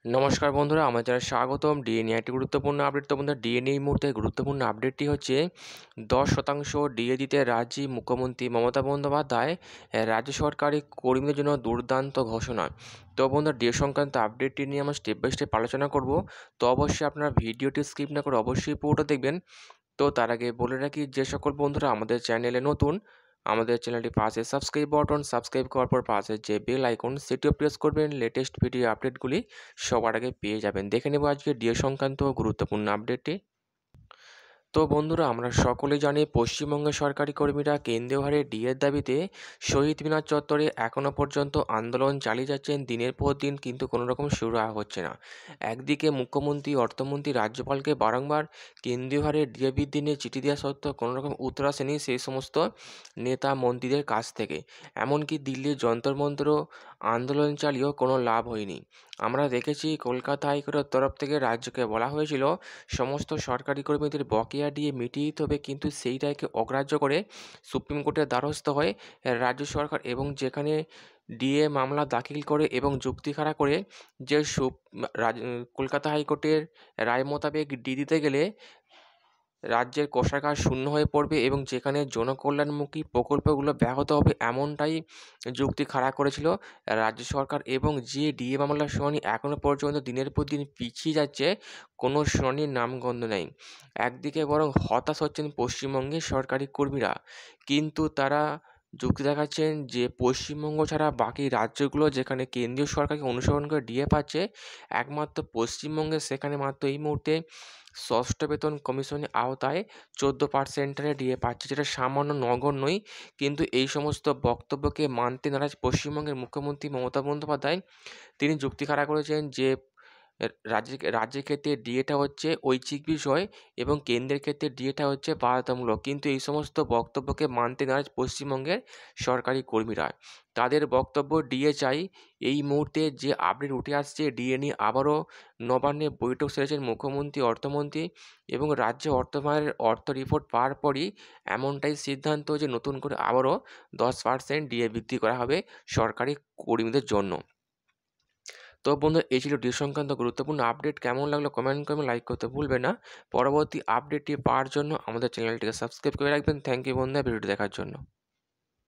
নমস্কার বন্ধুরা, আমার জানাই স্বাগতম। ডিএ নিয়ে একটি গুরুত্বপূর্ণ আপডেট। তো বন্ধুরা, ডিএ নিয়ে এই মুহূর্তে গুরুত্বপূর্ণ আপডেটটি হচ্ছে 10% ডিএ দিতে রাজি মুখ্যমন্ত্রী মমতা বন্দ্যোপাধ্যায়। রাজ্য সরকারি কর্মীদের জন্য দুর্দান্ত ঘোষণা। তো বন্ধুরা, ডিএ সংক্রান্ত আপডেটটি নিয়ে আমরা স্টেপ বাই স্টেপ আলোচনা করব। তো অবশ্যই আপনারা ভিডিওটি স্কিপ না করে অবশ্যই পুরোটা দেখবেন। তো তার আগে বলে রাখি, যে সকল বন্ধুরা আমাদের চ্যানেলে নতুন, আমাদের চ্যানেলটি পাশে সাবস্ক্রাইব বাটন, সাবস্ক্রাইব করার পর পাশে যে বেল আইকন সেটিও প্রেস করবেন। লেটেস্ট ভিডিও আপডেটগুলি সবার আগে পেয়ে যাবেন। দেখে নেব আজকে ডিএ সংক্রান্ত গুরুত্বপূর্ণ আপডেটটি। তো বন্ধুরা, আমরা সকলেই জানি পশ্চিমবঙ্গের সরকারি কর্মীরা কেন্দ্রীয় হারে ডিএর দাবিতে শহীদ মিনার চত্বরে এখনও পর্যন্ত আন্দোলন চালিয়ে যাচ্ছেন দিনের পর দিন, কিন্তু কোনো রকম শুরু হচ্ছে না। একদিকে মুখ্যমন্ত্রী, অর্থমন্ত্রী, রাজ্যপালকে বারংবার কেন্দ্রীয় হারে ডিএ বৃদ্ধি নিয়ে চিঠি দেওয়া সত্ত্বেও কোনো রকম উত্তর আসেনি সেই সমস্ত নেতা মন্ত্রীদের কাছ থেকে। এমনকি দিল্লির যন্তর মন্ত্র আন্দোলন চালিয়েও কোনো লাভ হয়নি। আমরা দেখেছি কলকাতা হাইকোর্টের তরফ থেকে রাজ্যকে বলা হয়েছিল সমস্ত সরকারি কর্মীদের বকেয়া দিয়ে মিটিয়ে দিতে হবে, কিন্তু সেই রায়কে অগ্রাহ্য করে সুপ্রিম কোর্টের দ্বারস্থ হয় রাজ্য সরকার, এবং যেখানে ডিএ মামলা দাখিল করে এবং যুক্তি খাড়া করে যে কলকাতা হাইকোর্টের রায় মোতাবেক ডি দিতে গেলে রাজ্যের কোষাগার শূন্য হয়ে পড়বে এবং যেখানে জনকল্যাণমুখী প্রকল্পগুলো ব্যাহত হবে, এমনটাই যুক্তি খাড়া করেছিল রাজ্য সরকার। এবং যে ডিএ মামলার শুনানি এখনও পর্যন্ত দিনের পর দিন পিছিয়ে যাচ্ছে, কোনো শুনানির নামগন্ধ নেই। একদিকে বরং হতাশ হচ্ছেন পশ্চিমবঙ্গের সরকারি কর্মীরা, কিন্তু তারা যুক্তি দেখাচ্ছেন যে পশ্চিমবঙ্গ ছাড়া বাকি রাজ্যগুলো যেখানে কেন্দ্রীয় সরকারকে অনুসরণ করে ডিএ পাচ্ছে, একমাত্র পশ্চিমবঙ্গে সেখানে মাত্র এই মুহূর্তে ষষ্ঠ বেতন কমিশনের আওতায় 14% ডিএ পাচ্ছে, যেটা সামান্য নগণ্যই। কিন্তু এই সমস্ত বক্তব্যকে মানতে নারাজ পশ্চিমবঙ্গের মুখ্যমন্ত্রী মমতা বন্দ্যোপাধ্যায়। তিনি যুক্তি খাড়া করেছেন যে রাজ্যের ক্ষেত্রে ডিএটা হচ্ছে ঐচ্ছিক বিষয় এবং কেন্দ্রের ক্ষেত্রে ডিএটা হচ্ছে বাধ্যতামূলক। কিন্তু এই সমস্ত বক্তব্যকে মানতে নারাজ পশ্চিমবঙ্গের সরকারি কর্মীরা। তাদের বক্তব্য ডিএ চাই। এই মুহূর্তে যে আপডেট উঠে আসছে, ডিএ নিয়ে আবারও নবান্নে বৈঠক সেরেছেন মুখ্যমন্ত্রী, অর্থমন্ত্রী, এবং রাজ্য অর্থমানের অর্থ রিপোর্ট পাওয়ার পরই এমনটাই সিদ্ধান্ত যে নতুন করে আবারও 10% ডিএ বৃদ্ধি করা হবে সরকারি কর্মীদের জন্য। তো বন্ধু, এই ছিল ডিএ সংক্রান্ত গুরুত্বপূর্ণ আপডেট। কেমন লাগলো কমেন্ট করবেন, লাইক করতে ভুলবেন না। পরবর্তী আপডেটটি পাওয়ার জন্য আমাদের চ্যানেলটিকে সাবস্ক্রাইব করে রাখবেন। থ্যাংক ইউ বন্ধুরা ভিডিওটি দেখার জন্য।